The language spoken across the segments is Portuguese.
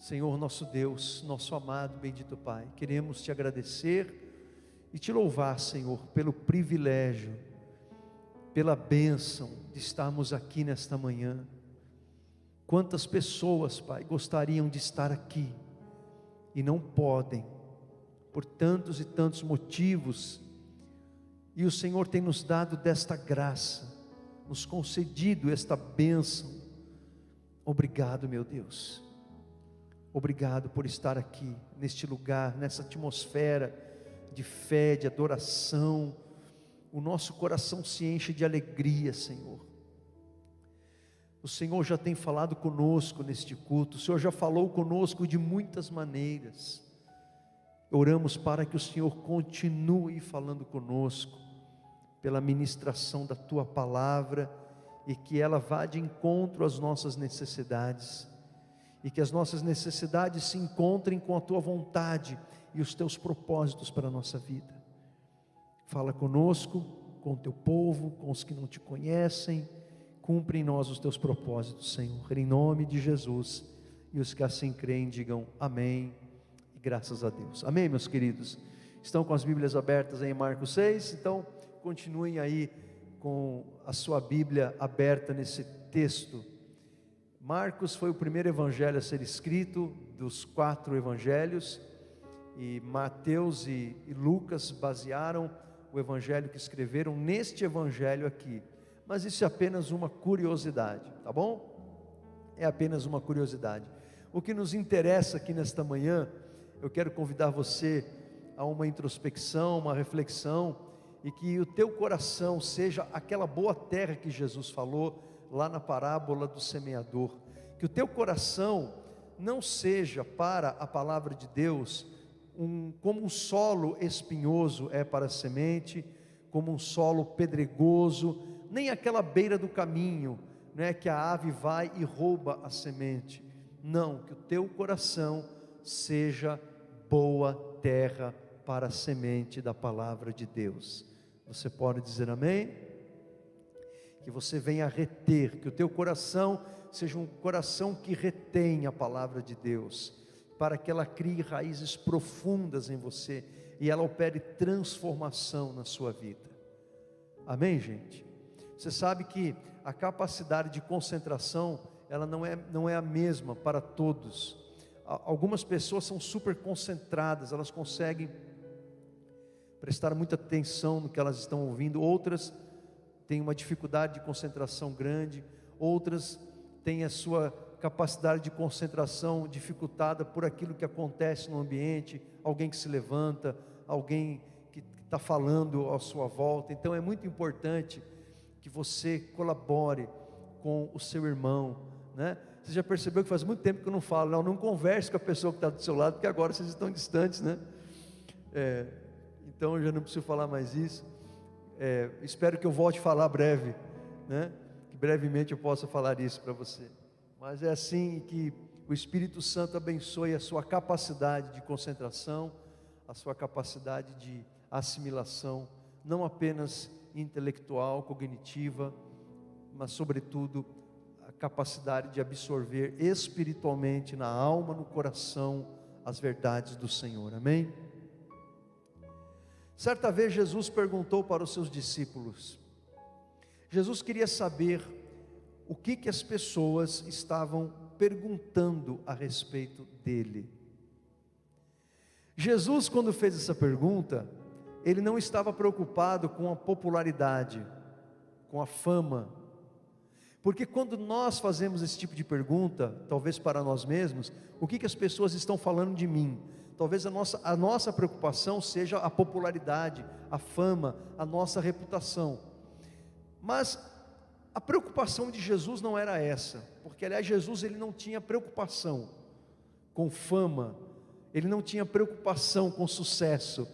Senhor nosso Deus, nosso amado, bendito Pai, queremos te agradecer e te louvar, Senhor, pelo privilégio, pela bênção de estarmos aqui nesta manhã. Quantas pessoas, Pai, gostariam de estar aqui e não podem, por tantos e tantos motivos, e o Senhor tem nos dado desta graça, nos concedido esta bênção. Obrigado, meu Deus. Obrigado por estar aqui, neste lugar, nessa atmosfera de fé, de adoração. O nosso coração se enche de alegria, Senhor. O Senhor já tem falado conosco neste culto, o Senhor já falou conosco de muitas maneiras. Oramos para que o Senhor continue falando conosco, pela ministração da Tua Palavra, e que ela vá de encontro às nossas necessidades, e que as nossas necessidades se encontrem com a Tua vontade e os Teus propósitos para a nossa vida. Fala conosco, com o Teu povo, com os que não Te conhecem. Cumpre em nós os Teus propósitos, Senhor, em nome de Jesus. E os que assim creem digam amém e graças a Deus. Amém, meus queridos? Estão com as Bíblias abertas aí em Marcos 6? Então continuem aí com a sua Bíblia aberta nesse texto. Marcos foi o primeiro evangelho a ser escrito dos 4 evangelhos, e Mateus e Lucas basearam o evangelho que escreveram neste evangelho aqui. Mas isso é apenas uma curiosidade, tá bom? É apenas uma curiosidade. O que nos interessa aqui nesta manhã, eu quero convidar você a uma introspecção, uma reflexão, e que o teu coração seja aquela boa terra que Jesus falou lá na parábola do semeador. Que o teu coração não seja para a palavra de Deus como um solo espinhoso é para a semente, como um solo pedregoso, nem aquela beira do caminho, né, que a ave vai e rouba a semente. Não, que o teu coração seja boa terra para a semente da palavra de Deus. Você pode dizer amém? Que você venha reter, que o teu coração seja um coração que retém a palavra de Deus, para que ela crie raízes profundas em você, e ela opere transformação na sua vida. Amém, gente? Você sabe que a capacidade de concentração, ela não é a mesma para todos. Algumas pessoas são super concentradas, elas conseguem prestar muita atenção no que elas estão ouvindo. Outras têm uma dificuldade de concentração grande. Outras têm a sua capacidade de concentração dificultada por aquilo que acontece no ambiente, alguém que se levanta, alguém que está falando à sua volta. Então é muito importante que você colabore com o seu irmão, né? Você já percebeu que faz muito tempo que eu não falo, não converse com a pessoa que está do seu lado, porque agora vocês estão distantes, né? Então eu já não preciso falar mais isso. Espero que eu volte a falar breve, né? Que brevemente eu possa falar isso para você. Mas é assim que o Espírito Santo abençoe a sua capacidade de concentração, a sua capacidade de assimilação, não apenas intelectual, cognitiva, mas sobretudo a capacidade de absorver espiritualmente na alma, no coração, as verdades do Senhor. Amém? Certa vez Jesus perguntou para os seus discípulos. Jesus queria saber o que as pessoas estavam perguntando a respeito dele. Jesus, quando fez essa pergunta, ele não estava preocupado com a popularidade, com a fama, porque quando nós fazemos esse tipo de pergunta, talvez para nós mesmos, o que as pessoas estão falando de mim? Talvez a nossa preocupação seja a popularidade, a fama, a nossa reputação. Mas a preocupação de Jesus não era essa, porque aliás Jesus ele não tinha preocupação com fama, ele não tinha preocupação com sucesso,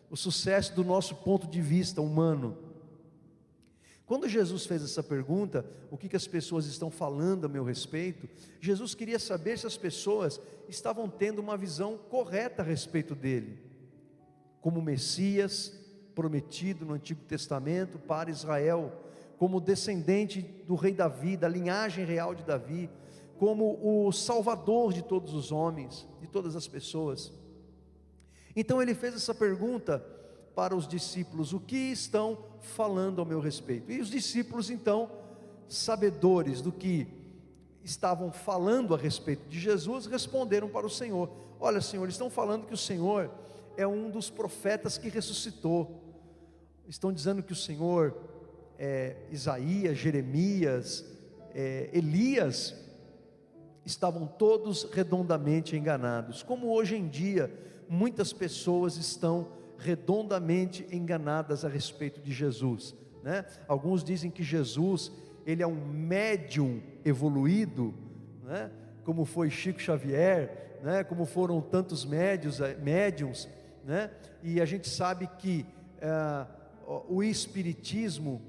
o sucesso do nosso ponto de vista humano. Quando Jesus fez essa pergunta, o que as pessoas estão falando a meu respeito, Jesus queria saber se as pessoas estavam tendo uma visão correta a respeito dele, como Messias prometido no Antigo Testamento para Israel, como descendente do rei Davi, da linhagem real de Davi, como o Salvador de todos os homens, de todas as pessoas. Então ele fez essa pergunta para os discípulos: o que estão falando ao meu respeito? E os discípulos então, sabedores do que estavam falando a respeito de Jesus, responderam para o Senhor: olha, Senhor, eles estão falando que o Senhor é um dos profetas que ressuscitou, estão dizendo que o Senhor é Isaías, Jeremias, Elias. Estavam todos redondamente enganados, como hoje em dia muitas pessoas estão redondamente enganadas a respeito de Jesus, né? Alguns dizem que Jesus, ele é um médium evoluído, né? Como foi Chico Xavier, né? Como foram tantos médiums, né? E a gente sabe que o espiritismo,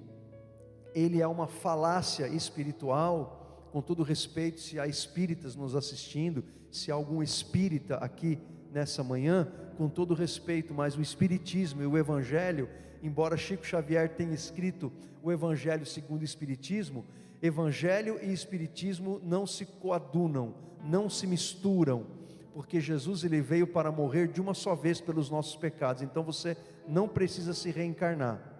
ele é uma falácia espiritual. Com todo respeito, se há espíritas nos assistindo, se há algum espírita aqui nessa manhã, com todo respeito, mas o espiritismo e o evangelho, embora Chico Xavier tenha escrito o evangelho segundo o espiritismo, evangelho e espiritismo não se coadunam, não se misturam, porque Jesus, ele veio para morrer de uma só vez pelos nossos pecados. Então você não precisa se reencarnar,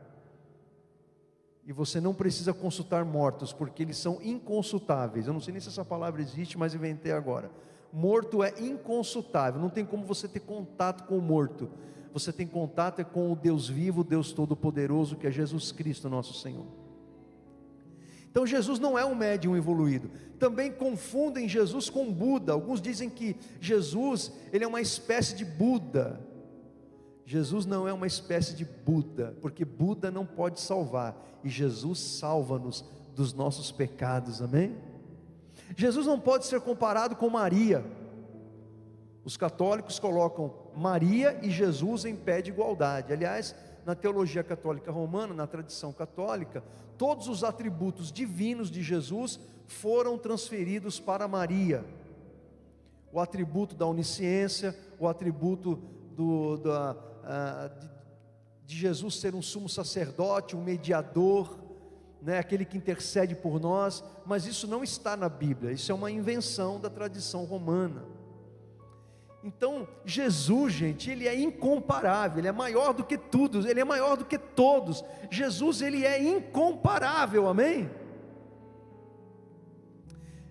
e você não precisa consultar mortos, porque eles são inconsultáveis. Eu não sei nem se essa palavra existe, mas inventei agora. Morto é inconsultável, não tem como você ter contato com o morto. Você tem contato com o Deus vivo, o Deus Todo-Poderoso, que é Jesus Cristo, nosso Senhor. Então Jesus não é um médium evoluído. Também confundem Jesus com Buda. Alguns dizem que Jesus, ele é uma espécie de Buda. Jesus não é uma espécie de Buda, porque Buda não pode salvar, e Jesus salva-nos dos nossos pecados, amém? Jesus não pode ser comparado com Maria. Os católicos colocam Maria e Jesus em pé de igualdade. Aliás, na teologia católica romana, na tradição católica, todos os atributos divinos de Jesus foram transferidos para Maria. O atributo da onisciência, o atributo de Jesus ser um sumo sacerdote, um mediador, né, aquele que intercede por nós, mas isso não está na Bíblia, isso é uma invenção da tradição romana. Então Jesus, gente, ele é incomparável, ele é maior do que tudo, ele é maior do que todos. Jesus, ele é incomparável, amém?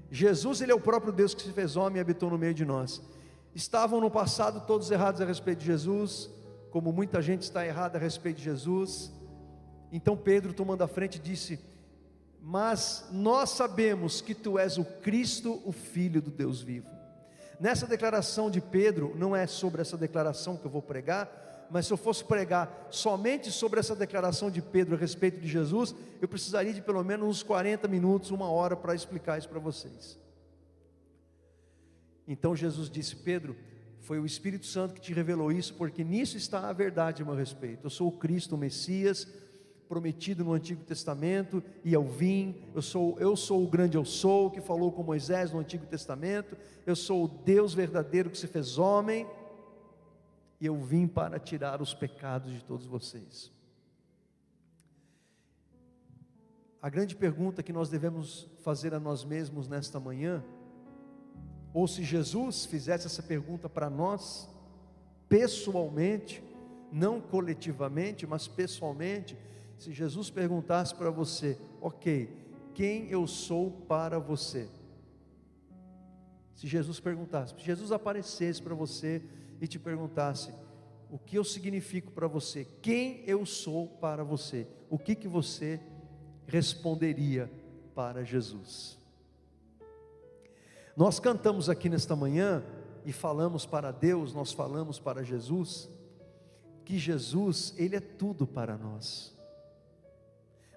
Jesus, ele é o próprio Deus que se fez homem e habitou no meio de nós. Estavam no passado todos errados a respeito de Jesus, como muita gente está errada a respeito de Jesus. Então Pedro, tomando a frente, disse: mas nós sabemos que tu és o Cristo, o Filho do Deus vivo. Nessa declaração de Pedro, não é sobre essa declaração que eu vou pregar, mas se eu fosse pregar somente sobre essa declaração de Pedro a respeito de Jesus, eu precisaria de pelo menos uns 40 minutos, uma hora para explicar isso para vocês. Então Jesus disse: Pedro, foi o Espírito Santo que te revelou isso, porque nisso está a verdade a meu respeito. Eu sou o Cristo, o Messias, prometido no Antigo Testamento, e eu vim. Eu sou o grande eu sou, que falou com Moisés no Antigo Testamento. Eu sou o Deus verdadeiro que se fez homem, e eu vim para tirar os pecados de todos vocês. A grande pergunta que nós devemos fazer a nós mesmos nesta manhã, ou se Jesus fizesse essa pergunta para nós, pessoalmente, não coletivamente, mas pessoalmente, se Jesus perguntasse para você: ok, quem eu sou para você? Se Jesus perguntasse, se Jesus aparecesse para você e te perguntasse: o que eu significo para você? Quem eu sou para você? O que você responderia para Jesus? Nós cantamos aqui nesta manhã e falamos para Deus, nós falamos para Jesus, que Jesus, Ele é tudo para nós.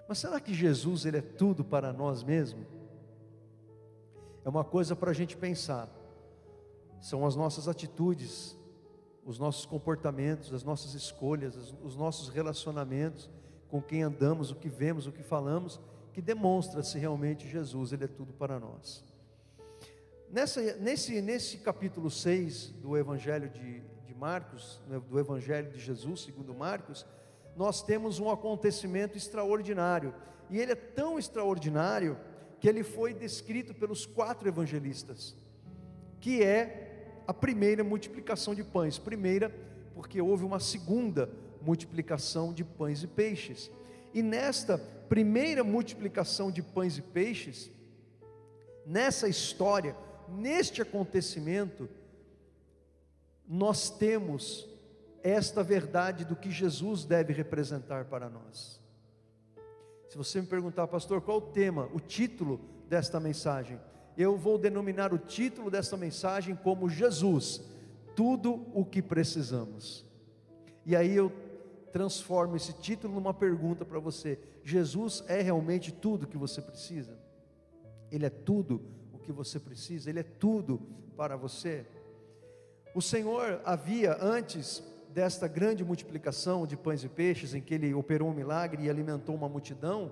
Mas será que Jesus, Ele é tudo para nós mesmo? É uma coisa para a gente pensar. São as nossas atitudes, os nossos comportamentos, as nossas escolhas, os nossos relacionamentos, com quem andamos, o que vemos, o que falamos, que demonstra se realmente Jesus, Ele é tudo para nós. Nesse capítulo 6 do Evangelho de Marcos, do Evangelho de Jesus segundo Marcos, nós temos um acontecimento extraordinário, e ele é tão extraordinário que ele foi descrito pelos 4 evangelistas, que é a primeira multiplicação de pães. Primeira, porque houve uma segunda multiplicação de pães e peixes. E nesta primeira multiplicação de pães e peixes, nessa história, neste acontecimento, nós temos esta verdade do que Jesus deve representar para nós. Se você me perguntar, pastor, qual o tema, o título desta mensagem? Eu vou denominar o título desta mensagem como Jesus, tudo o que precisamos. E aí eu transformo esse título numa pergunta para você: Jesus é realmente tudo o que você precisa? Ele é tudo o que você precisa? Ele é tudo para você? O Senhor havia, antes desta grande multiplicação de pães e peixes, em que Ele operou um milagre e alimentou uma multidão,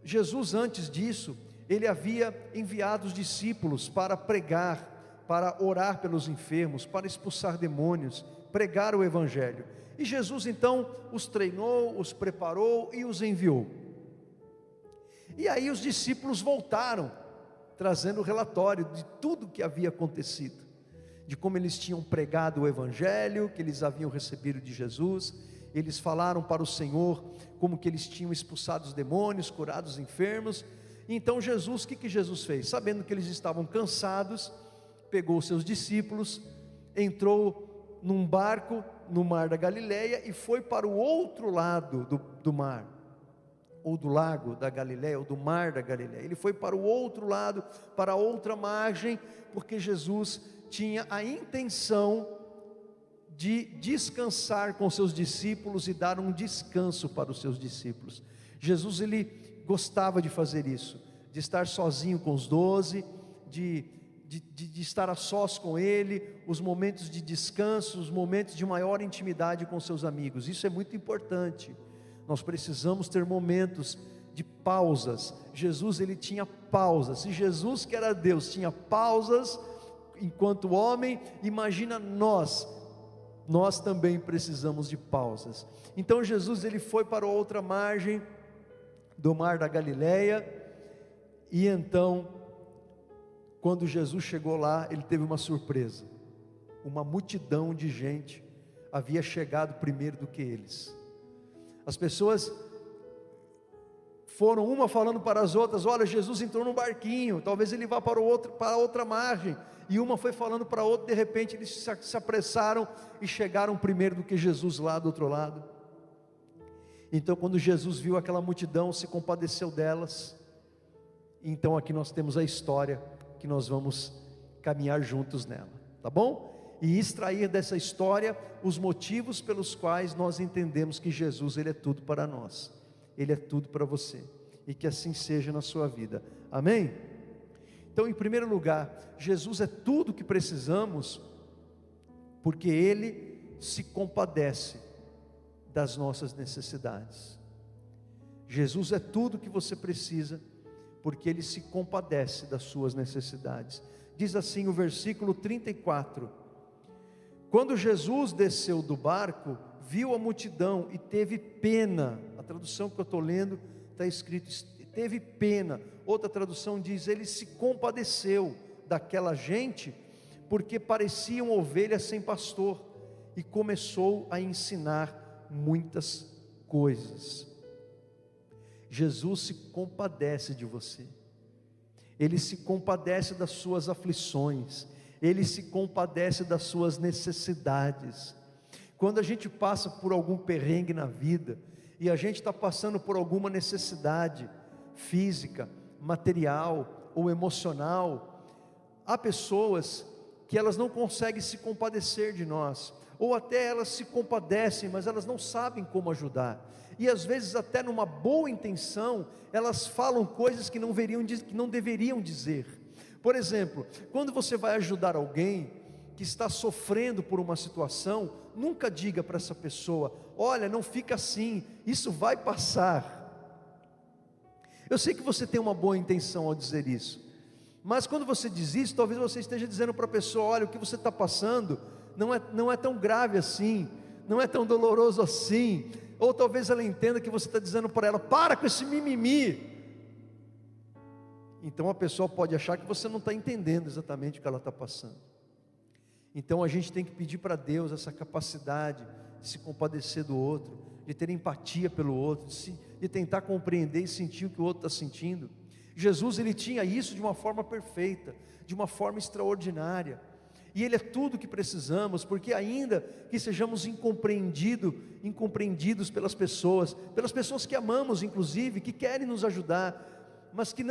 Jesus, antes disso, Ele havia enviado os discípulos para pregar, para orar pelos enfermos, para expulsar demônios, pregar o Evangelho. E Jesus então os treinou, os preparou e os enviou. E aí os discípulos voltaram, trazendo o relatório de tudo que havia acontecido, de como eles tinham pregado o Evangelho, que eles haviam recebido de Jesus. Eles falaram para o Senhor como que eles tinham expulsado os demônios, curado os enfermos. Então Jesus, o que Jesus fez? Sabendo que eles estavam cansados, pegou os seus discípulos, entrou num barco no mar da Galileia e foi para o outro lado do mar, ou do lago da Galileia, ou do mar da Galileia. Ele foi para o outro lado, para a outra margem, porque Jesus tinha a intenção de descansar com seus discípulos e dar um descanso para os seus discípulos. Jesus, ele gostava de fazer isso, de estar sozinho com os 12, de estar a sós com ele, os momentos de descanso, os momentos de maior intimidade com seus amigos. Isso é muito importante. Nós precisamos ter momentos de pausas. Jesus, ele tinha pausas. Se Jesus, que era Deus, tinha pausas enquanto homem, imagina nós também precisamos de pausas. Então Jesus, ele foi para outra margem do mar da Galileia, e então, quando Jesus chegou lá, ele teve uma surpresa. Uma multidão de gente havia chegado primeiro do que eles. As pessoas foram uma falando para as outras: olha, Jesus entrou num barquinho, talvez ele vá para a outra margem. E uma foi falando para a outra, de repente eles se apressaram e chegaram primeiro do que Jesus lá do outro lado. Então, quando Jesus viu aquela multidão, se compadeceu delas. Então aqui nós temos a história que nós vamos caminhar juntos nela, tá bom? E extrair dessa história os motivos pelos quais nós entendemos que Jesus, ele é tudo para nós, ele é tudo para você, e que assim seja na sua vida, amém? Então, em primeiro lugar, Jesus é tudo o que precisamos, porque Ele se compadece das nossas necessidades. Jesus é tudo o que você precisa, porque Ele se compadece das suas necessidades. Diz assim o versículo 34: quando Jesus desceu do barco, viu a multidão e teve pena. A tradução que eu estou lendo está escrito: teve pena. Outra tradução diz: ele se compadeceu daquela gente, porque pareciam ovelhas sem pastor, e começou a ensinar muitas coisas. Jesus se compadece de você, Ele se compadece das suas aflições, Ele se compadece das suas necessidades. Quando a gente passa por algum perrengue na vida, e a gente está passando por alguma necessidade física, material ou emocional, há pessoas que elas não conseguem se compadecer de nós, ou até elas se compadecem, mas elas não sabem como ajudar, e às vezes até numa boa intenção, elas falam coisas que não deveriam dizer. Por exemplo, quando você vai ajudar alguém que está sofrendo por uma situação, nunca diga para essa pessoa: olha, não fica assim, isso vai passar. Eu sei que você tem uma boa intenção ao dizer isso, mas quando você diz isso, talvez você esteja dizendo para a pessoa: olha, o que você está passando não é tão grave assim, não é tão doloroso assim. Ou talvez ela entenda que você está dizendo para ela: para com esse mimimi. Então a pessoa pode achar que você não está entendendo exatamente o que ela está passando. Então a gente tem que pedir para Deus essa capacidade de se compadecer do outro, de ter empatia pelo outro, de tentar compreender e sentir o que o outro está sentindo. Jesus, ele tinha isso de uma forma perfeita, de uma forma extraordinária, e Ele é tudo o que precisamos, porque ainda que sejamos incompreendidos pelas pessoas que amamos inclusive, que querem nos ajudar, mas que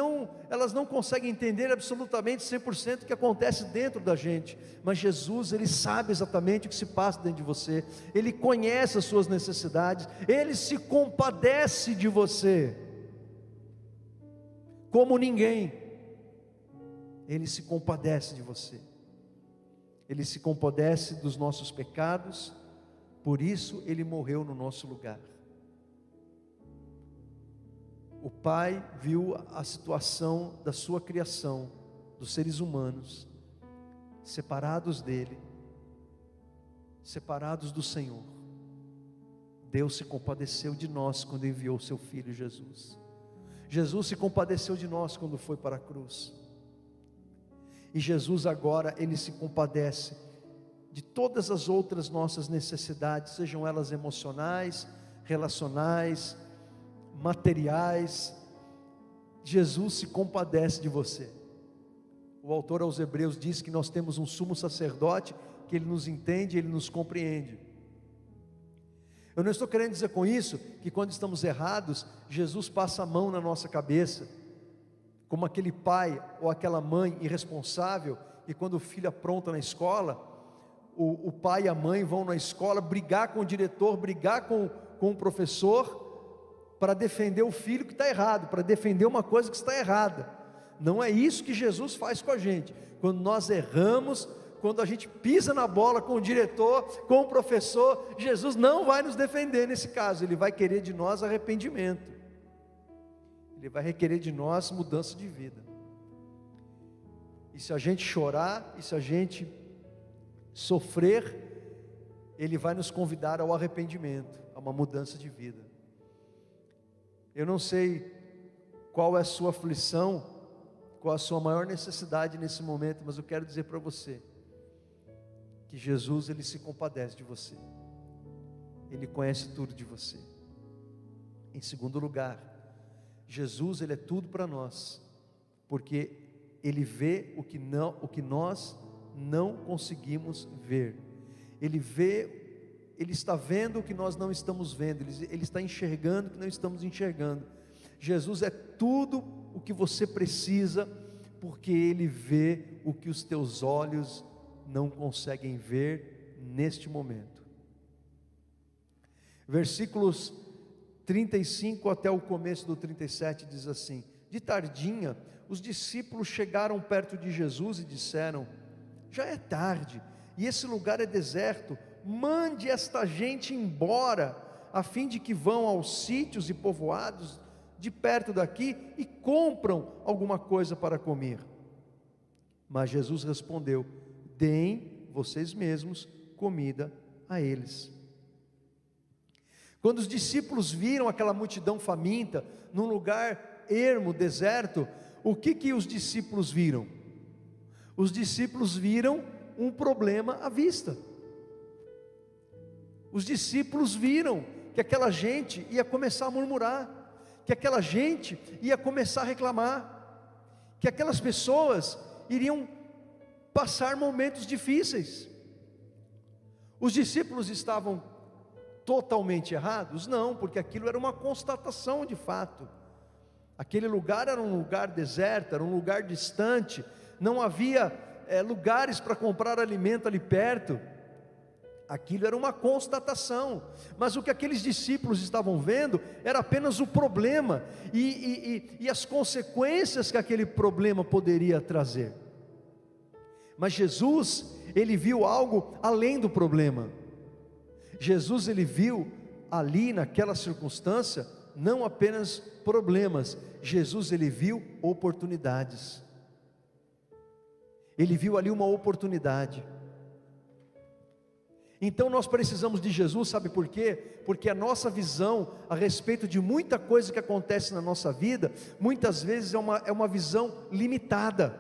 elas não conseguem entender absolutamente 100% o que acontece dentro da gente, mas Jesus, Ele sabe exatamente o que se passa dentro de você, Ele conhece as suas necessidades, Ele se compadece de você, como ninguém, Ele se compadece de você, Ele se compadece dos nossos pecados, por isso Ele morreu no nosso lugar. O Pai viu a situação da sua criação, dos seres humanos, separados dEle, separados do Senhor. Deus se compadeceu de nós quando enviou o seu Filho Jesus. Jesus se compadeceu de nós quando foi para a cruz. E Jesus agora, Ele se compadece de todas as outras nossas necessidades, sejam elas emocionais, relacionais, materiais. Jesus se compadece de você. O autor aos Hebreus diz que nós temos um sumo sacerdote, que Ele nos entende, Ele nos compreende. Eu não estou querendo dizer com isso, que quando estamos errados, Jesus passa a mão na nossa cabeça, como aquele pai ou aquela mãe irresponsável, e quando o filho apronta na escola, o pai e a mãe vão na escola brigar com o diretor, brigar com o professor, para defender o filho que está errado, para defender uma coisa que está errada. Não é isso que Jesus faz com a gente. Quando nós erramos, quando a gente pisa na bola com o diretor, com o professor, Jesus não vai nos defender nesse caso, Ele vai querer de nós arrependimento, Ele vai requerer de nós mudança de vida. E se a gente chorar, e se a gente sofrer, Ele vai nos convidar ao arrependimento, a uma mudança de vida. Eu não sei qual é a sua aflição, qual a sua maior necessidade nesse momento, mas eu quero dizer para você, que Jesus, Ele se compadece de você, Ele conhece tudo de você. Em segundo lugar, Jesus, Ele é tudo para nós, porque Ele vê o que nós não conseguimos ver. Ele está vendo o que nós não estamos vendo, Ele está enxergando o que não estamos enxergando. Jesus é tudo o que você precisa, porque Ele vê o que os teus olhos não conseguem ver neste momento. Versículos 35 até o começo do 37 diz assim: de tardinha, os discípulos chegaram perto de Jesus e disseram: já é tarde, e esse lugar é deserto, mande esta gente embora, a fim de que vão aos sítios e povoados de perto daqui e compram alguma coisa para comer. Mas Jesus respondeu: deem vocês mesmos comida a eles. Quando os discípulos viram aquela multidão faminta, num lugar ermo, deserto, o que os discípulos viram? Os discípulos viram um problema à vista. Os discípulos viram que aquela gente ia começar a murmurar, que aquela gente ia começar a reclamar, que aquelas pessoas iriam passar momentos difíceis. Os discípulos estavam totalmente errados? Não, porque aquilo era uma constatação de fato. Aquele lugar era um lugar deserto, era um lugar distante, não havia lugares para comprar alimento ali perto. Aquilo era uma constatação, mas o que aqueles discípulos estavam vendo era apenas o problema e as consequências que aquele problema poderia trazer. Mas Jesus, Ele viu algo além do problema. Jesus, Ele viu ali naquela circunstância não apenas problemas, Jesus, Ele viu oportunidades. Ele viu ali uma oportunidade. Então nós precisamos de Jesus, sabe por quê? Porque a nossa visão a respeito de muita coisa que acontece na nossa vida, muitas vezes é uma visão limitada,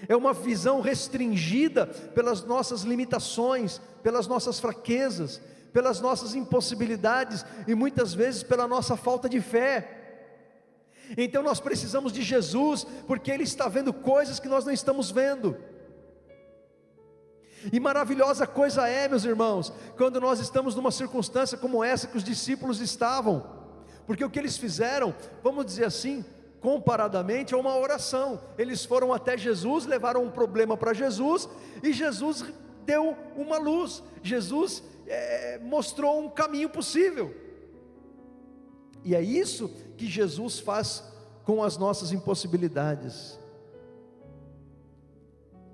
é uma visão restringida pelas nossas limitações, pelas nossas fraquezas, pelas nossas impossibilidades e muitas vezes pela nossa falta de fé. Então nós precisamos de Jesus, porque Ele está vendo coisas que nós não estamos vendo. E maravilhosa coisa é, meus irmãos, quando nós estamos numa circunstância como essa que os discípulos estavam, porque o que eles fizeram, vamos dizer assim, comparadamente a uma oração, eles foram até Jesus, levaram um problema para Jesus, e Jesus deu uma luz, Jesus mostrou um caminho possível, e é isso que Jesus faz com as nossas impossibilidades.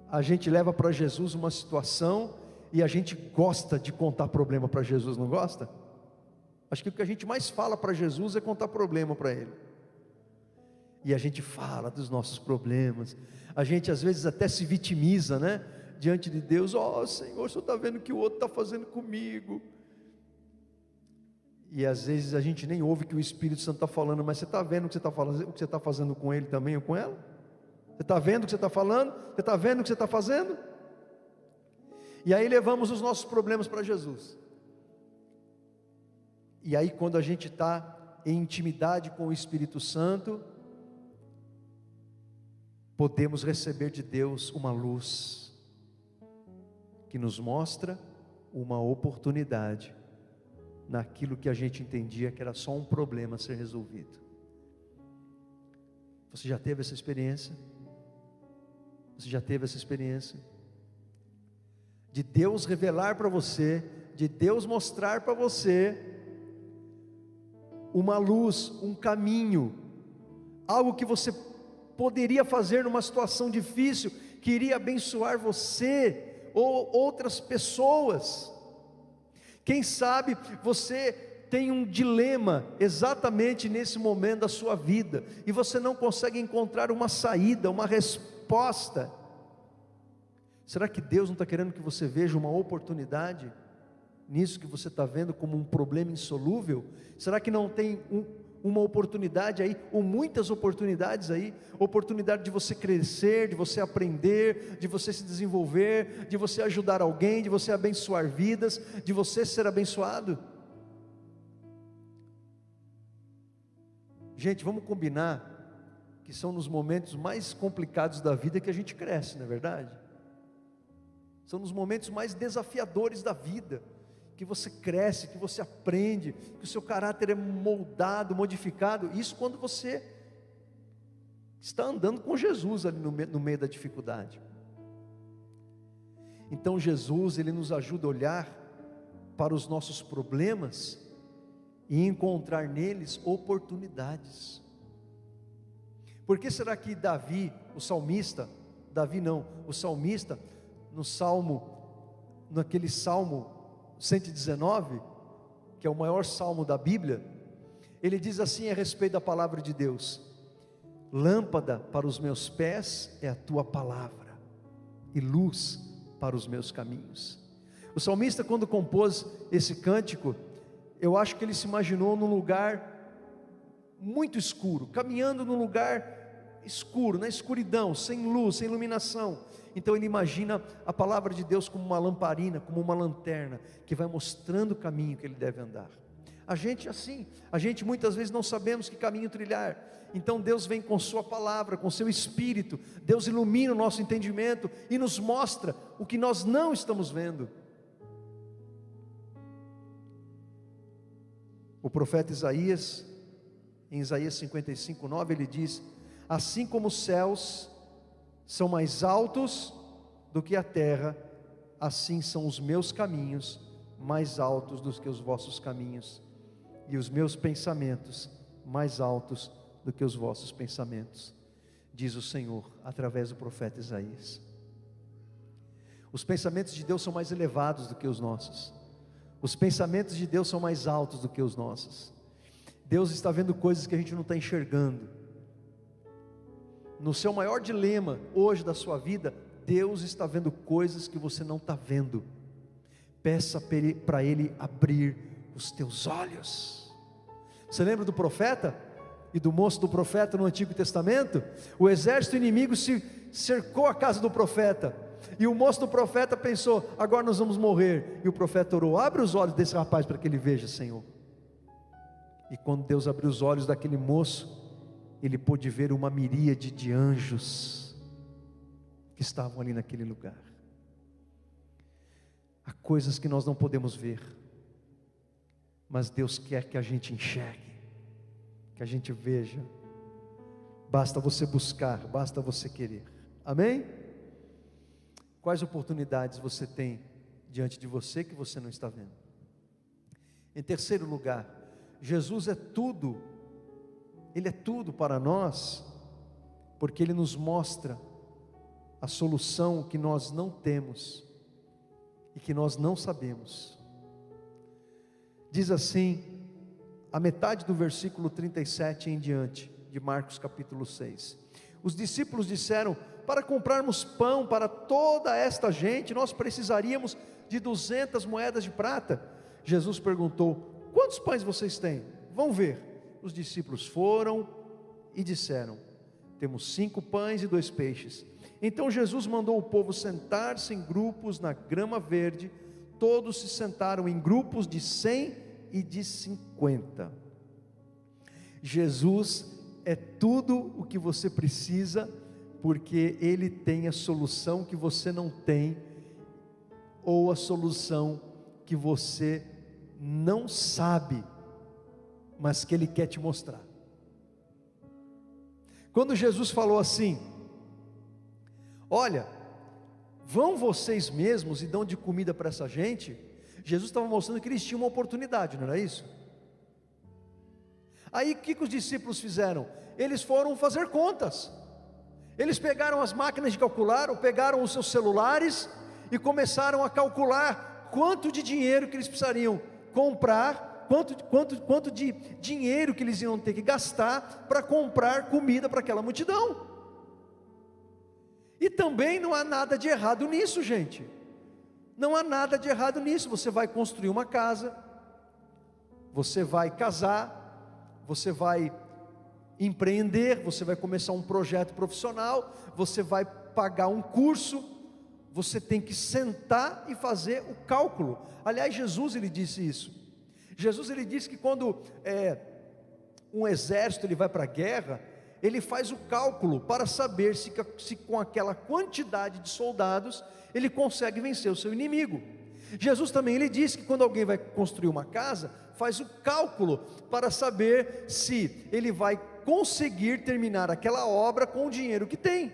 A gente leva para Jesus uma situação e a gente gosta de contar problema para Jesus, não gosta? Acho que o que a gente mais fala para Jesus é contar problema para Ele. E a gente fala dos nossos problemas, a gente às vezes até se vitimiza, né? Diante de Deus, Senhor, o Senhor está vendo o que o outro está fazendo comigo. E às vezes a gente nem ouve o que o Espírito Santo está falando, mas você está vendo o que você está fazendo com ele também ou com ela? Você está vendo o que você está falando? Você está vendo o que você está fazendo? E aí levamos os nossos problemas para Jesus. E aí quando a gente está em intimidade com o Espírito Santo, podemos receber de Deus uma luz, que nos mostra uma oportunidade, naquilo que a gente entendia que era só um problema a ser resolvido. Você já teve essa experiência? Você já teve essa experiência? De Deus revelar para você, de Deus mostrar para você uma luz, um caminho, algo que você poderia fazer numa situação difícil, que iria abençoar você ou outras pessoas. Quem sabe você tem um dilema exatamente nesse momento da sua vida, e você não consegue encontrar uma saída, uma resposta. Será que Deus não está querendo que você veja uma oportunidade nisso que você está vendo como um problema insolúvel? Será que não tem uma oportunidade aí, ou muitas oportunidades aí, oportunidade de você crescer, de você aprender, de você se desenvolver, de você ajudar alguém, de você abençoar vidas, de você ser abençoado? Gente, vamos combinar que são nos momentos mais complicados da vida que a gente cresce, não é verdade? São nos momentos mais desafiadores da vida que você cresce, que você aprende, que o seu caráter é moldado, modificado. Isso quando você está andando com Jesus ali no meio da dificuldade. Então Jesus, Ele nos ajuda a olhar para os nossos problemas e encontrar neles oportunidades. Por que será que o salmista, naquele Salmo 119, que é o maior salmo da Bíblia, ele diz assim a respeito da palavra de Deus: lâmpada para os meus pés é a tua palavra, e luz para os meus caminhos. O salmista, quando compôs esse cântico, eu acho que ele se imaginou num lugar muito escuro, caminhando num lugar escuro, na escuridão, sem luz, sem iluminação. Então ele imagina a palavra de Deus como uma lamparina, como uma lanterna, que vai mostrando o caminho que ele deve andar. A gente muitas vezes não sabemos que caminho trilhar, então Deus vem com sua palavra, com seu Espírito, Deus ilumina o nosso entendimento e nos mostra o que nós não estamos vendo. O profeta Isaías, em Isaías 55:9, ele diz: assim como os céus são mais altos do que a terra, assim são os meus caminhos mais altos do que os vossos caminhos, e os meus pensamentos mais altos do que os vossos pensamentos, diz o Senhor através do profeta Isaías. Os pensamentos de Deus são mais elevados do que os nossos, os pensamentos de Deus são mais altos do que os nossos. Deus está vendo coisas que a gente não está enxergando. No seu maior dilema hoje da sua vida, Deus está vendo coisas que você não está vendo. peça para Ele abrir os teus olhos. Você lembra do profeta e do moço do profeta no Antigo Testamento? O exército inimigo se cercou a casa do profeta, e o moço do profeta pensou: agora nós vamos morrer. E o profeta orou: abre os olhos desse rapaz para que ele veja, Senhor. E quando Deus abriu os olhos daquele moço, ele pôde ver uma miríade de anjos que estavam ali naquele lugar. Há coisas que nós não podemos ver, mas Deus quer que a gente enxergue, que a gente veja. Basta você buscar, basta você querer. Amém? Quais oportunidades você tem diante de você que você não está vendo? Em terceiro lugar, Jesus é tudo. Ele é tudo para nós, porque Ele nos mostra a solução que nós não temos e que nós não sabemos. Diz assim, a metade do versículo 37 em diante, de Marcos capítulo 6. Os discípulos disseram: para comprarmos pão para toda esta gente, nós precisaríamos de 200 moedas de prata. Jesus perguntou: quantos pães vocês têm? Vão ver. Os discípulos foram e disseram: temos 5 pães e 2 peixes. Então Jesus mandou o povo sentar-se em grupos na grama verde. Todos se sentaram em grupos de 100 e de 50. Jesus é tudo o que você precisa, porque Ele tem a solução que você não tem, ou a solução que você não sabe, mas que Ele quer te mostrar. Quando Jesus falou assim: olha, vão vocês mesmos e dão de comida para essa gente, Jesus estava mostrando que eles tinham uma oportunidade, não era isso? Aí o que os discípulos fizeram? Eles foram fazer contas. Eles pegaram as máquinas de calcular, ou pegaram os seus celulares e começaram a calcular quanto de dinheiro que eles precisariam comprar, quanto de dinheiro que eles iam ter que gastar para comprar comida para aquela multidão. E também não há nada de errado nisso, gente. Não há nada de errado nisso. Você vai construir uma casa, você vai casar, você vai empreender, você vai começar um projeto profissional, você vai pagar um curso. Você tem que sentar e fazer o cálculo. Aliás, Jesus ele disse isso. Jesus ele disse que quando um exército ele vai para a guerra, ele faz o cálculo para saber se com aquela quantidade de soldados ele consegue vencer o seu inimigo. Jesus também ele disse que quando alguém vai construir uma casa, faz o cálculo para saber se ele vai conseguir terminar aquela obra com o dinheiro que tem.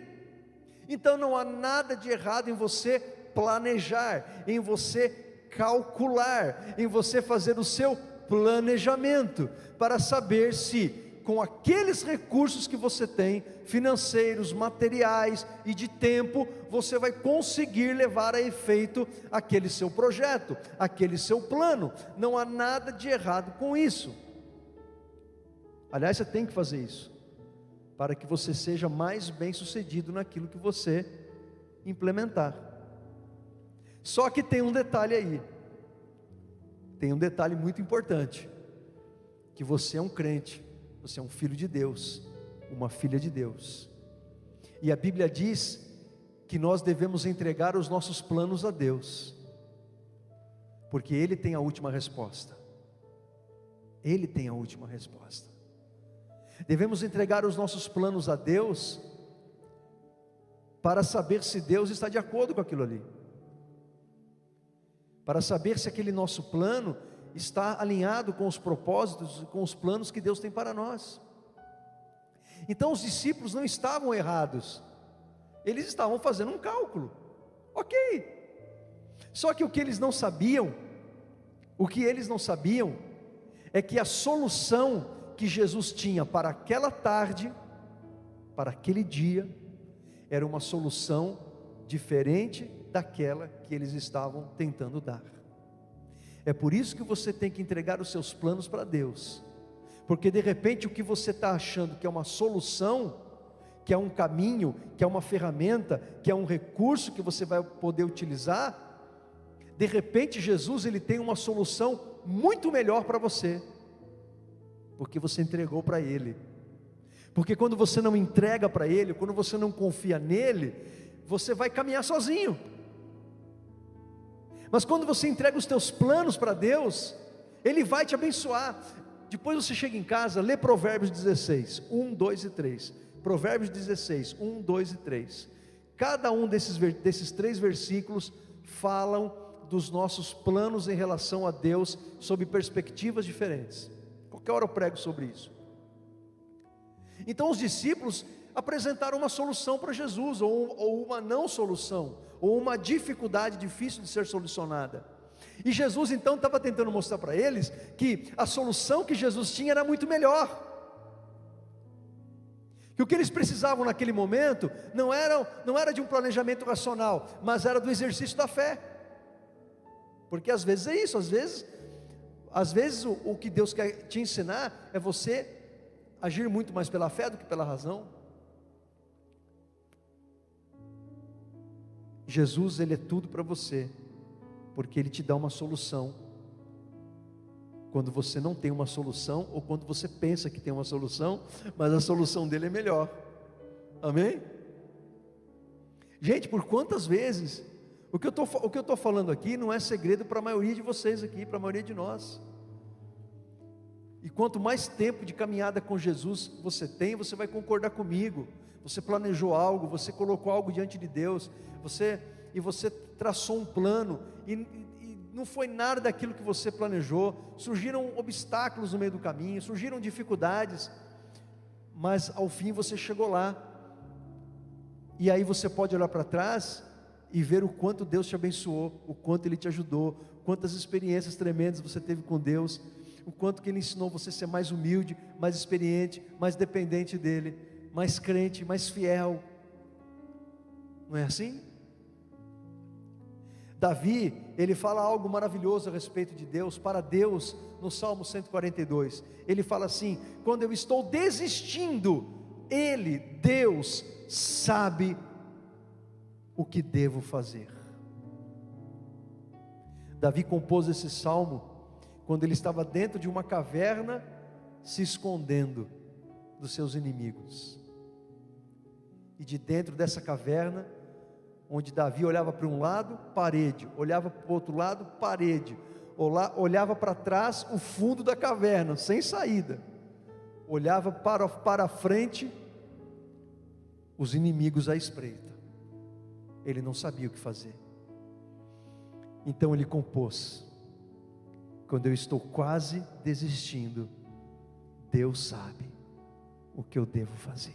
Então não há nada de errado em você planejar, em você calcular, em você fazer o seu planejamento, para saber se com aqueles recursos que você tem, financeiros, materiais e de tempo, você vai conseguir levar a efeito aquele seu projeto, aquele seu plano. Não há nada de errado com isso. Aliás, você tem que fazer isso, para que você seja mais bem sucedido naquilo que você implementar. Só que tem um detalhe aí, tem um detalhe muito importante, que você é um crente, você é um filho de Deus, uma filha de Deus, e a Bíblia diz que nós devemos entregar os nossos planos a Deus, porque Ele tem a última resposta. Ele tem a última resposta. Devemos entregar os nossos planos a Deus, para saber se Deus está de acordo com aquilo ali, para saber se aquele nosso plano está alinhado com os propósitos, com os planos que Deus tem para nós. Então os discípulos não estavam errados, eles estavam fazendo um cálculo, ok, só que o que eles não sabiam é que a solução que Jesus tinha para aquela tarde, para aquele dia, era uma solução diferente daquela que eles estavam tentando dar. É por isso que você tem que entregar os seus planos para Deus, porque de repente o que você está achando que é uma solução, que é um caminho, que é uma ferramenta, que é um recurso que você vai poder utilizar, de repente Jesus ele tem uma solução muito melhor para você, porque você entregou para Ele. Porque quando você não entrega para Ele, quando você não confia nele, você vai caminhar sozinho. Mas quando você entrega os teus planos para Deus, Ele vai te abençoar. Depois você chega em casa, lê Provérbios 16, 1, 2 e 3. Provérbios 16, 1, 2 e 3. Cada um desses 3 versículos falam dos nossos planos em relação a Deus, sob perspectivas diferentes. Qualquer hora eu prego sobre isso. Então os discípulos apresentaram uma solução para Jesus, ou uma não solução, ou uma dificuldade difícil de ser solucionada. E Jesus então estava tentando mostrar para eles que a solução que Jesus tinha era muito melhor. Que o que eles precisavam naquele momento não era de um planejamento racional, mas era do exercício da fé. Porque às vezes é isso, às vezes o que Deus quer te ensinar é você agir muito mais pela fé do que pela razão. Jesus, Ele é tudo para você, porque Ele te dá uma solução, quando você não tem uma solução, ou quando você pensa que tem uma solução, mas a solução dele é melhor, amém? Gente, por quantas vezes, o que eu estou falando aqui, não é segredo para a maioria de vocês aqui, para a maioria de nós, e quanto mais tempo de caminhada com Jesus você tem, você vai concordar comigo. Você planejou algo, você colocou algo diante de Deus, você traçou um plano, e não foi nada daquilo que você planejou. Surgiram obstáculos no meio do caminho, surgiram dificuldades, mas ao fim você chegou lá. E aí você pode olhar para trás e ver o quanto Deus te abençoou, o quanto Ele te ajudou, quantas experiências tremendas você teve com Deus, o quanto que Ele ensinou você a ser mais humilde, mais experiente, mais dependente dEle, mais crente, mais fiel. Não é assim? Davi, ele fala algo maravilhoso a respeito de Deus, para Deus, no Salmo 142, ele fala assim: quando eu estou desistindo, Ele, Deus, sabe o que devo fazer. Davi compôs esse salmo quando ele estava dentro de uma caverna, se escondendo dos seus inimigos. E de dentro dessa caverna, onde Davi olhava para um lado, parede, olhava para o outro lado, parede, olhava para trás, o fundo da caverna, sem saída, olhava para a frente, os inimigos à espreita. Ele não sabia o que fazer. Então ele compôs: quando eu estou quase desistindo, Deus sabe o que eu devo fazer.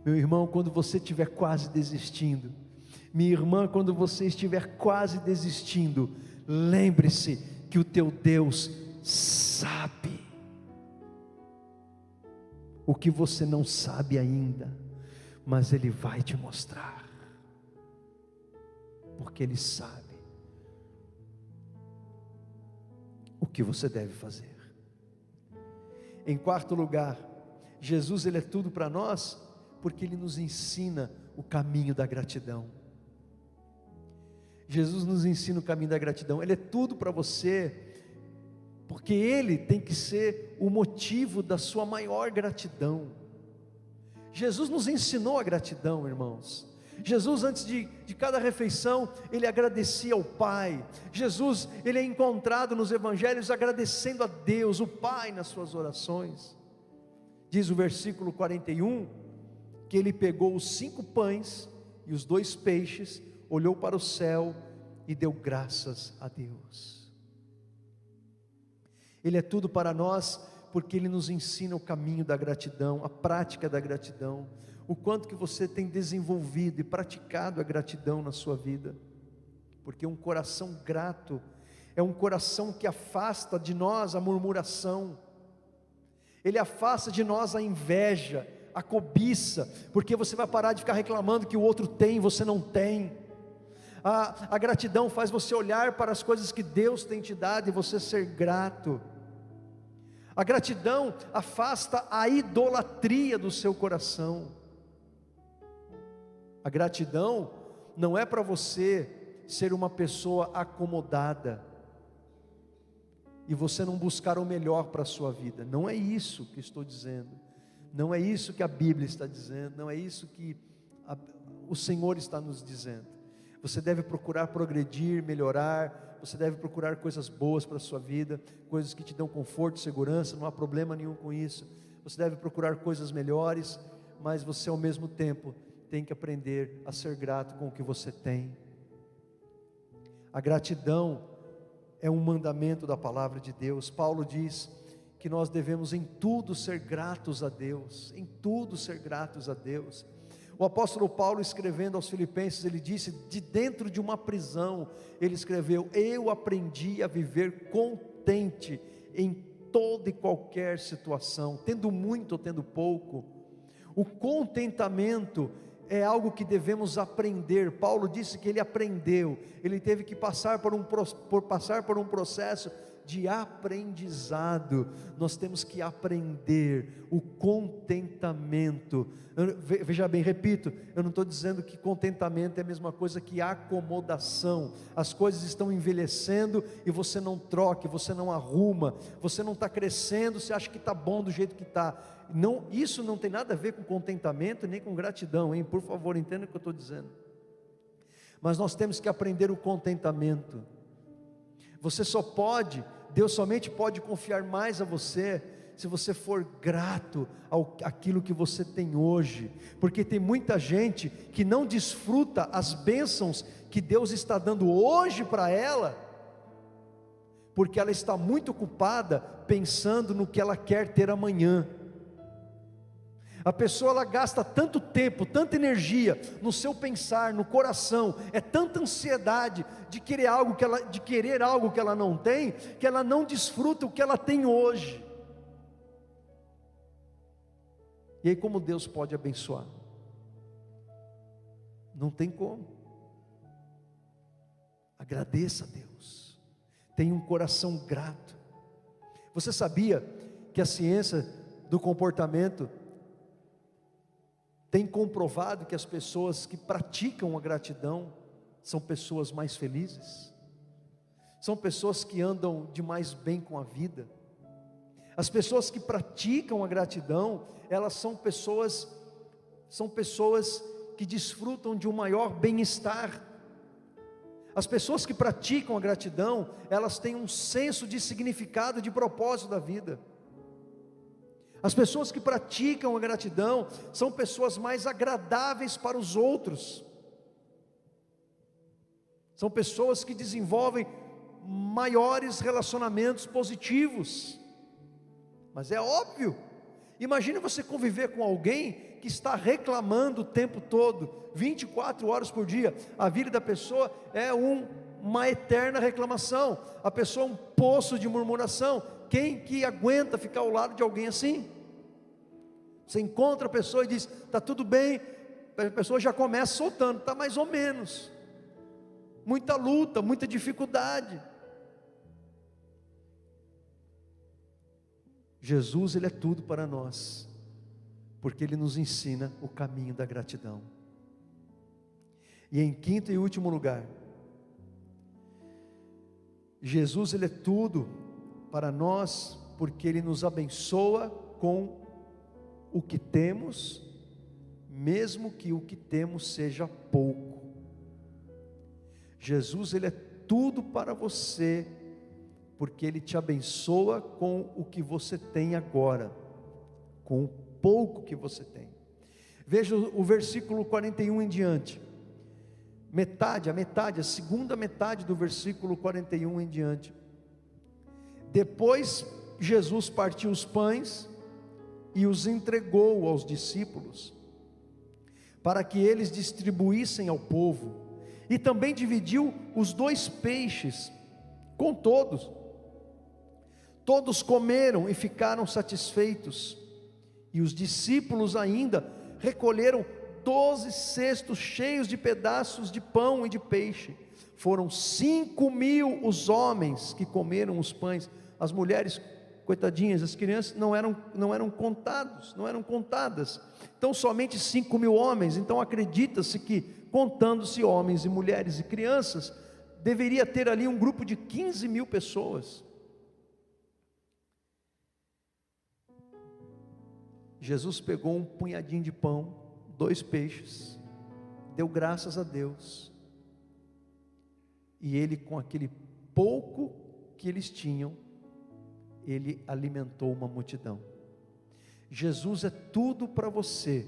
Meu irmão, quando você estiver quase desistindo, minha irmã, quando você estiver quase desistindo, lembre-se que o teu Deus sabe o que você não sabe ainda, mas Ele vai te mostrar, porque Ele sabe o que você deve fazer. Em quarto lugar, Jesus, Ele é tudo para nós, porque Ele nos ensina o caminho da gratidão. Jesus nos ensina o caminho da gratidão. Ele é tudo para você, porque Ele tem que ser o motivo da sua maior gratidão. Jesus nos ensinou a gratidão, irmãos. Jesus, antes de cada refeição, Ele agradecia ao Pai. Jesus, Ele é encontrado nos evangelhos agradecendo a Deus, o Pai, nas suas orações. Diz o versículo 41, que Ele pegou os 5 pães e os 2 peixes, olhou para o céu e deu graças a Deus. Ele é tudo para nós, porque Ele nos ensina o caminho da gratidão, a prática da gratidão, o quanto que você tem desenvolvido e praticado a gratidão na sua vida, porque um coração grato é um coração que afasta de nós a murmuração, ele afasta de nós a inveja, a cobiça, porque você vai parar de ficar reclamando que o outro tem e você não tem. A gratidão faz você olhar para as coisas que Deus tem te dado e você ser grato. A gratidão afasta a idolatria do seu coração. A gratidão não é para você ser uma pessoa acomodada e você não buscar o melhor para a sua vida. Não é isso que estou dizendo, não é isso que a Bíblia está dizendo, não é isso que o Senhor está nos dizendo. Você deve procurar progredir, melhorar, você deve procurar coisas boas para a sua vida, coisas que te dão conforto, segurança, não há problema nenhum com isso. Você deve procurar coisas melhores, mas você ao mesmo tempo tem que aprender a ser grato com o que você tem. A gratidão é um mandamento da palavra de Deus. Paulo diz que nós devemos em tudo ser gratos a Deus, em tudo ser gratos a Deus. O apóstolo Paulo, escrevendo aos Filipenses, ele disse, de dentro de uma prisão, ele escreveu: eu aprendi a viver contente em toda e qualquer situação, tendo muito ou tendo pouco. O contentamento é algo que devemos aprender. Paulo disse que ele aprendeu, ele teve que passar por um processo de aprendizado. Nós temos que aprender o contentamento. Veja bem, repito, eu não estou dizendo que contentamento é a mesma coisa que acomodação. As coisas estão envelhecendo e você não troca, você não arruma, você não está crescendo, você acha que está bom do jeito que está. Não, isso não tem nada a ver com contentamento nem com gratidão, hein? Por favor, entenda o que eu estou dizendo. Mas nós temos que aprender o contentamento. Deus somente pode confiar mais a você se você for grato àquilo que você tem hoje, porque tem muita gente que não desfruta as bênçãos que Deus está dando hoje para ela, porque ela está muito ocupada pensando no que ela quer ter amanhã. A pessoa, ela gasta tanto tempo, tanta energia no seu pensar, no coração, é tanta ansiedade de querer algo que ela não tem, que ela não desfruta o que ela tem hoje. E aí, como Deus pode abençoar? Não tem como. Agradeça a Deus, tenha um coração grato. Você sabia que a ciência do comportamento tem comprovado que as pessoas que praticam a gratidão são pessoas mais felizes? São pessoas que andam de mais bem com a vida. As pessoas que praticam a gratidão, elas são pessoas que desfrutam de um maior bem-estar. As pessoas que praticam a gratidão, elas têm um senso de significado, de propósito da vida. As pessoas que praticam a gratidão são pessoas mais agradáveis para os outros. São pessoas que desenvolvem maiores relacionamentos positivos. Mas é óbvio, imagine você conviver com alguém que está reclamando o tempo todo, 24 horas por dia. A vida da pessoa é uma eterna reclamação, a pessoa é um poço de murmuração. Quem que aguenta ficar ao lado de alguém assim? Você encontra a pessoa e diz, está tudo bem, a pessoa já começa soltando, está mais ou menos, muita luta, muita dificuldade. Jesus, Ele é tudo para nós, porque Ele nos ensina o caminho da gratidão. E em quinto e último lugar, Jesus, Ele é tudo para nós, porque Ele nos abençoa com o que temos, mesmo que o que temos seja pouco. Jesus, Ele é tudo para você, porque Ele te abençoa com o que você tem agora, com o pouco que você tem. Veja o versículo 41 em diante, a segunda metade do versículo 41 em diante. Depois Jesus partiu os pães e os entregou aos discípulos, para que eles distribuíssem ao povo, e também dividiu os 2 peixes com todos. Todos comeram e ficaram satisfeitos, e os discípulos ainda recolheram 12 cestos cheios de pedaços de pão e de peixe. Foram 5.000 os homens que comeram os pães. As mulheres Coitadinhas, as crianças não eram contadas. Então somente 5.000 homens. Então acredita-se que, contando-se homens e mulheres e crianças, deveria ter ali um grupo de 15.000 pessoas. Jesus pegou um punhadinho de pão, 2 peixes, deu graças a Deus, e ele, com aquele pouco que eles tinham, ele alimentou uma multidão. Jesus é tudo para você,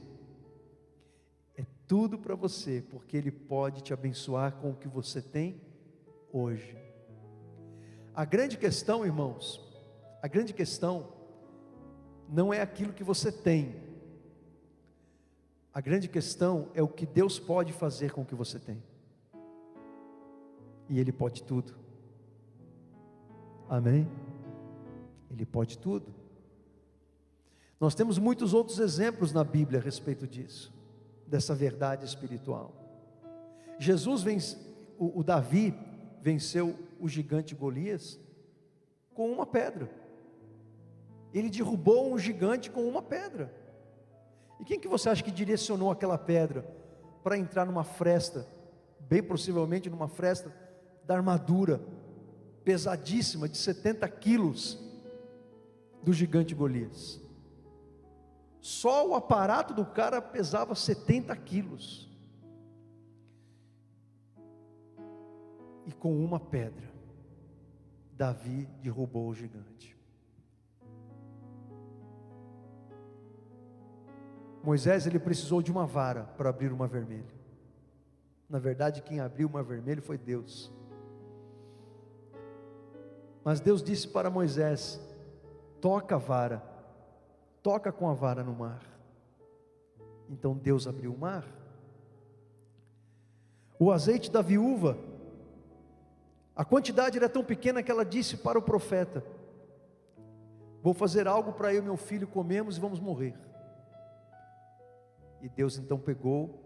porque Ele pode te abençoar com o que você tem hoje. A grande questão, irmãos, não é aquilo que você tem, a grande questão é o que Deus pode fazer com o que você tem, e Ele pode tudo, amém? Ele pode tudo. Nós temos muitos outros exemplos na Bíblia a respeito disso, dessa verdade espiritual. Davi venceu o gigante Golias com uma pedra. Ele derrubou um gigante com uma pedra. E quem que você acha que direcionou aquela pedra para entrar numa fresta, bem possivelmente numa fresta da armadura pesadíssima de 70 quilos do gigante Golias? Só o aparato do cara pesava 70 quilos. E com uma pedra, Davi derrubou o gigante. Moisés, ele precisou de uma vara para abrir o mar vermelho. Na verdade, quem abriu o mar vermelho foi Deus. Mas Deus disse para Moisés: toca com a vara no mar. Então Deus abriu o mar. O azeite da viúva, a quantidade era tão pequena que ela disse para o profeta: vou fazer algo para eu e meu filho comermos e vamos morrer. E Deus então pegou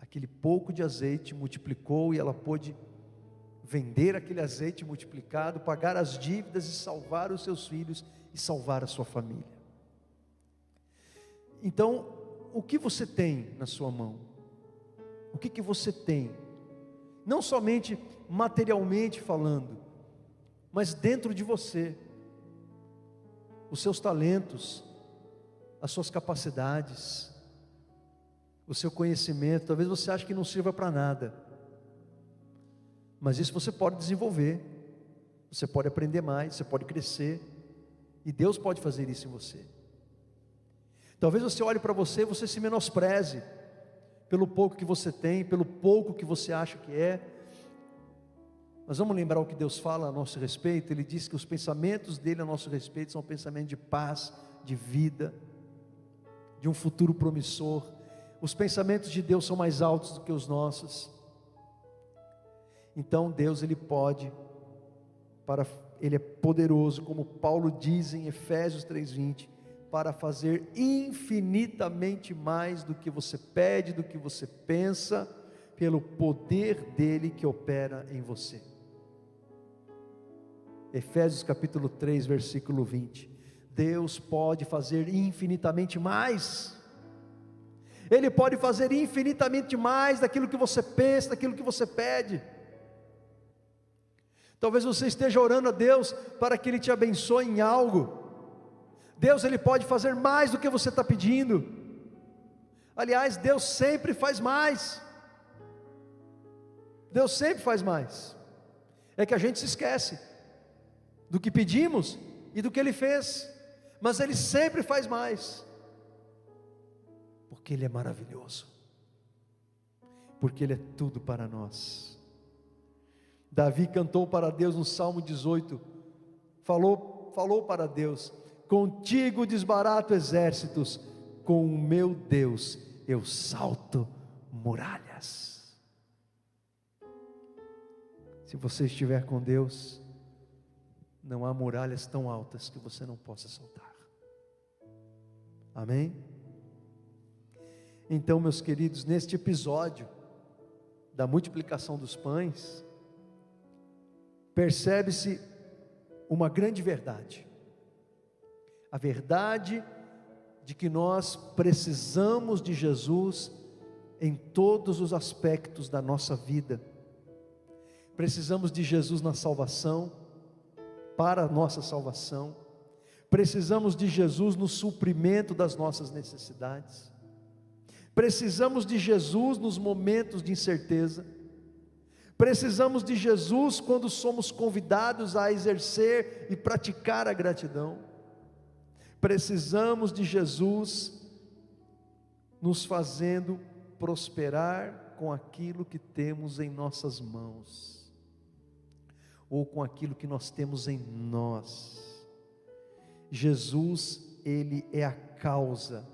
aquele pouco de azeite, multiplicou, e ela pôde vender aquele azeite multiplicado, pagar as dívidas e salvar os seus filhos e salvar a sua família. Então, o que você tem na sua mão? O que você tem? Não somente materialmente falando, mas dentro de você, os seus talentos, as suas capacidades, o seu conhecimento. Talvez você ache que não sirva para nada, mas isso você pode desenvolver, você pode aprender mais, você pode crescer, e Deus pode fazer isso em você. Talvez você olhe para você e você se menospreze pelo pouco que você tem, pelo pouco que você acha que é. Mas vamos lembrar o que Deus fala a nosso respeito. Ele diz que os pensamentos dele a nosso respeito são pensamentos de paz, de vida, de um futuro promissor. Os pensamentos de Deus são mais altos do que os nossos. Então Deus, Ele é poderoso, como Paulo diz em Efésios 3:20, para fazer infinitamente mais do que você pede, do que você pensa, pelo poder dEle que opera em você. Efésios capítulo 3, versículo 20. Deus pode fazer infinitamente mais. Ele pode fazer infinitamente mais daquilo que você pensa, daquilo que você pede. Talvez você esteja orando a Deus para que Ele te abençoe em algo. Deus, Ele pode fazer mais do que você está pedindo. Aliás, Deus sempre faz mais. Deus sempre faz mais. É que a gente se esquece do que pedimos e do que Ele fez. Mas Ele sempre faz mais. Porque Ele é maravilhoso, porque Ele é tudo para nós. Davi cantou para Deus no Salmo 18, falou para Deus: contigo desbarato exércitos, com o meu Deus eu salto muralhas. Se você estiver com Deus, não há muralhas tão altas que você não possa saltar. Amém? Então, meus queridos, neste episódio da multiplicação dos pães, percebe-se uma grande verdade. a verdade de que nós precisamos de Jesus em todos os aspectos da nossa vida. Precisamos de Jesus na salvação, para a nossa salvação. Precisamos de Jesus no suprimento das nossas necessidades. Precisamos de Jesus nos momentos de incerteza. Precisamos de Jesus quando somos convidados a exercer e praticar a gratidão. Precisamos de Jesus nos fazendo prosperar com aquilo que temos em nossas mãos, ou com aquilo que nós temos em nós. Jesus, Ele é a causa,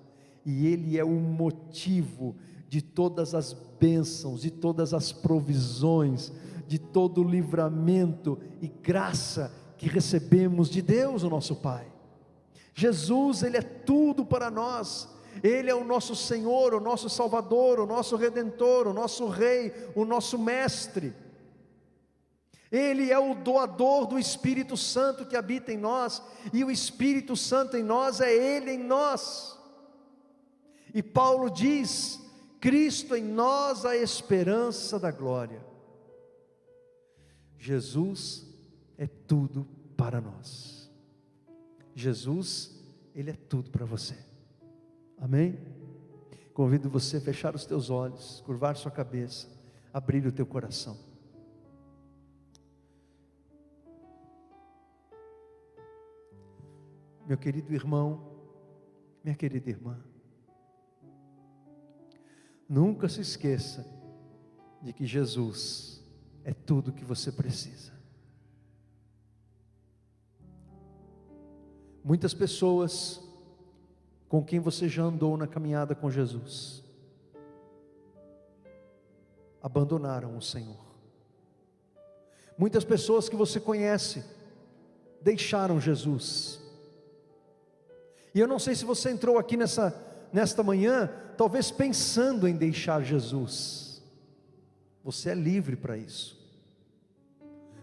e Ele é o motivo de todas as bênçãos, de todas as provisões, de todo o livramento e graça que recebemos de Deus, o nosso Pai. Jesus, Ele é tudo para nós. Ele é o nosso Senhor, o nosso Salvador, o nosso Redentor, o nosso Rei, o nosso Mestre. Ele é o doador do Espírito Santo que habita em nós, e o Espírito Santo em nós é Ele em nós. E Paulo diz: Cristo em nós, a esperança da glória. Jesus é tudo para nós. Jesus, Ele é tudo para você. Amém? Convido você a fechar os teus olhos, curvar sua cabeça, abrir o teu coração. Meu querido irmão, minha querida irmã, nunca se esqueça de que Jesus é tudo o que você precisa. Muitas pessoas com quem você já andou na caminhada com Jesus abandonaram o Senhor. Muitas pessoas que você conhece deixaram Jesus. E eu não sei se você entrou aqui nesta manhã, talvez pensando em deixar Jesus. Você é livre para isso.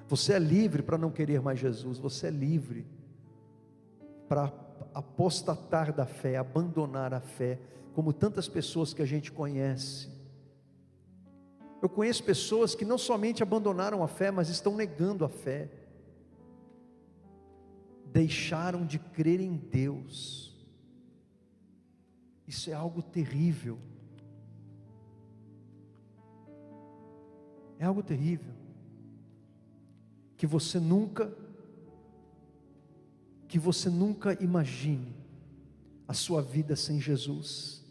Você é livre para não querer mais Jesus. Você é livre para apostatar da fé, abandonar a fé, como tantas pessoas que a gente conhece. Eu conheço pessoas que não somente abandonaram a fé, mas estão negando a fé. Deixaram de crer em Deus. Isso é algo terrível. É algo terrível. Que você nunca imagine a sua vida sem Jesus.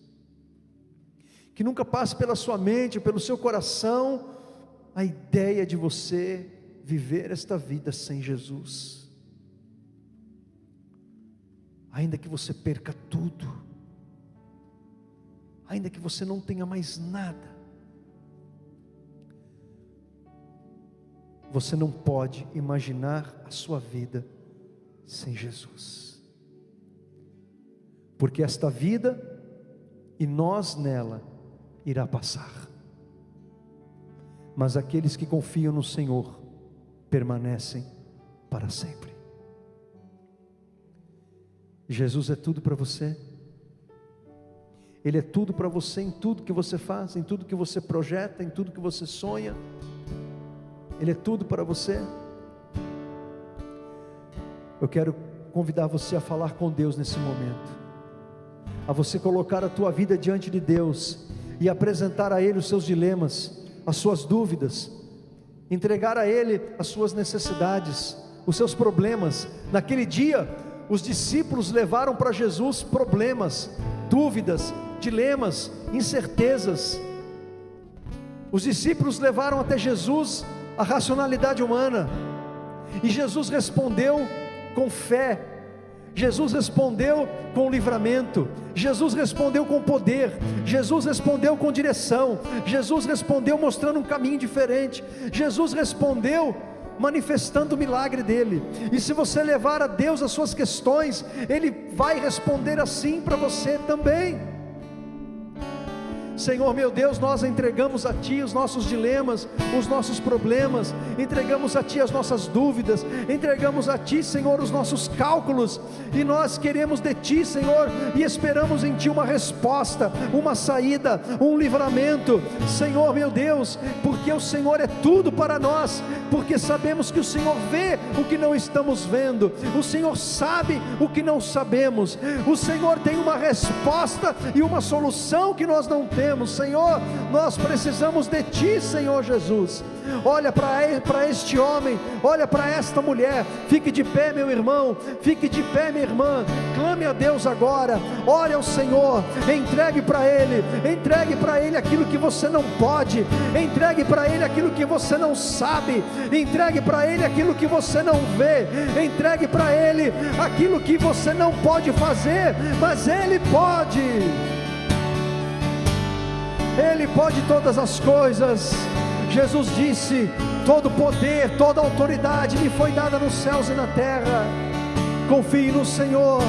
Que nunca passe pela sua mente, pelo seu coração, a ideia de você viver esta vida sem Jesus. Ainda que você perca tudo, ainda que você não tenha mais nada, você não pode imaginar a sua vida sem Jesus, porque esta vida e nós nela irá passar, mas aqueles que confiam no Senhor permanecem para sempre. Jesus é tudo para você. Ele é tudo para você em tudo que você faz, em tudo que você projeta, em tudo que você sonha. Ele é tudo para você. Eu quero convidar você a falar com Deus nesse momento, a você colocar a tua vida diante de Deus e apresentar a Ele os seus dilemas, as suas dúvidas, entregar a Ele as suas necessidades, os seus problemas. Naquele dia, os discípulos levaram para Jesus problemas, dúvidas, dilemas, incertezas. Os discípulos levaram até Jesus a racionalidade humana, e Jesus respondeu com fé, Jesus respondeu com livramento, Jesus respondeu com poder, Jesus respondeu com direção, Jesus respondeu mostrando um caminho diferente, Jesus respondeu manifestando o milagre dele. E se você levar a Deus as suas questões, Ele vai responder assim para você também. Senhor meu Deus, nós entregamos a Ti os nossos dilemas, os nossos problemas, entregamos a Ti as nossas dúvidas, entregamos a Ti, Senhor, os nossos cálculos, e nós queremos de Ti, Senhor, e esperamos em Ti uma resposta, uma saída, um livramento, Senhor meu Deus, porque o Senhor é tudo para nós, porque sabemos que o Senhor vê o que não estamos vendo, o Senhor sabe o que não sabemos, o Senhor tem uma resposta e uma solução que nós não temos. Senhor, nós precisamos de Ti, Senhor Jesus. Olha para este homem, olha para esta mulher, fique de pé, meu irmão, fique de pé, minha irmã, clame a Deus agora, ore ao Senhor, entregue para Ele aquilo que você não pode, entregue para Ele aquilo que você não sabe, entregue para Ele aquilo que você não vê, entregue para Ele aquilo que você não pode fazer, mas Ele pode. Ele pode todas as coisas. Jesus disse: todo poder, toda autoridade me foi dada nos céus e na terra. Confie no Senhor,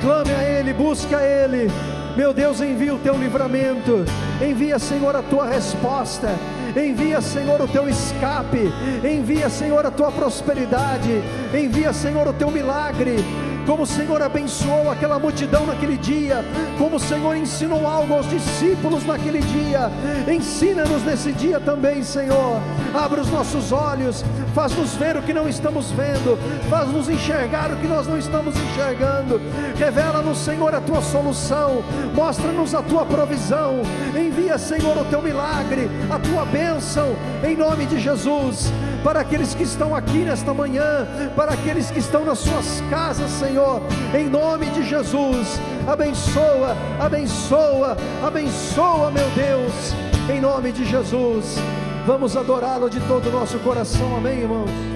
clame a Ele, busque a Ele. Meu Deus, envia o teu livramento, envia, Senhor, a tua resposta, envia, Senhor, o teu escape, envia, Senhor, a tua prosperidade, envia, Senhor, o teu milagre. Como o Senhor abençoou aquela multidão naquele dia, como o Senhor ensinou algo aos discípulos naquele dia, ensina-nos nesse dia também, Senhor. Abre os nossos olhos, faz-nos ver o que não estamos vendo, faz-nos enxergar o que nós não estamos enxergando. Revela-nos, Senhor, a tua solução, mostra-nos a tua provisão, envia, Senhor, o teu milagre, a tua bênção, em nome de Jesus. Para aqueles que estão aqui nesta manhã, para aqueles que estão nas suas casas, Senhor, em nome de Jesus, abençoa, abençoa, abençoa, meu Deus, em nome de Jesus. Vamos adorá-lo de todo o nosso coração, amém, irmãos?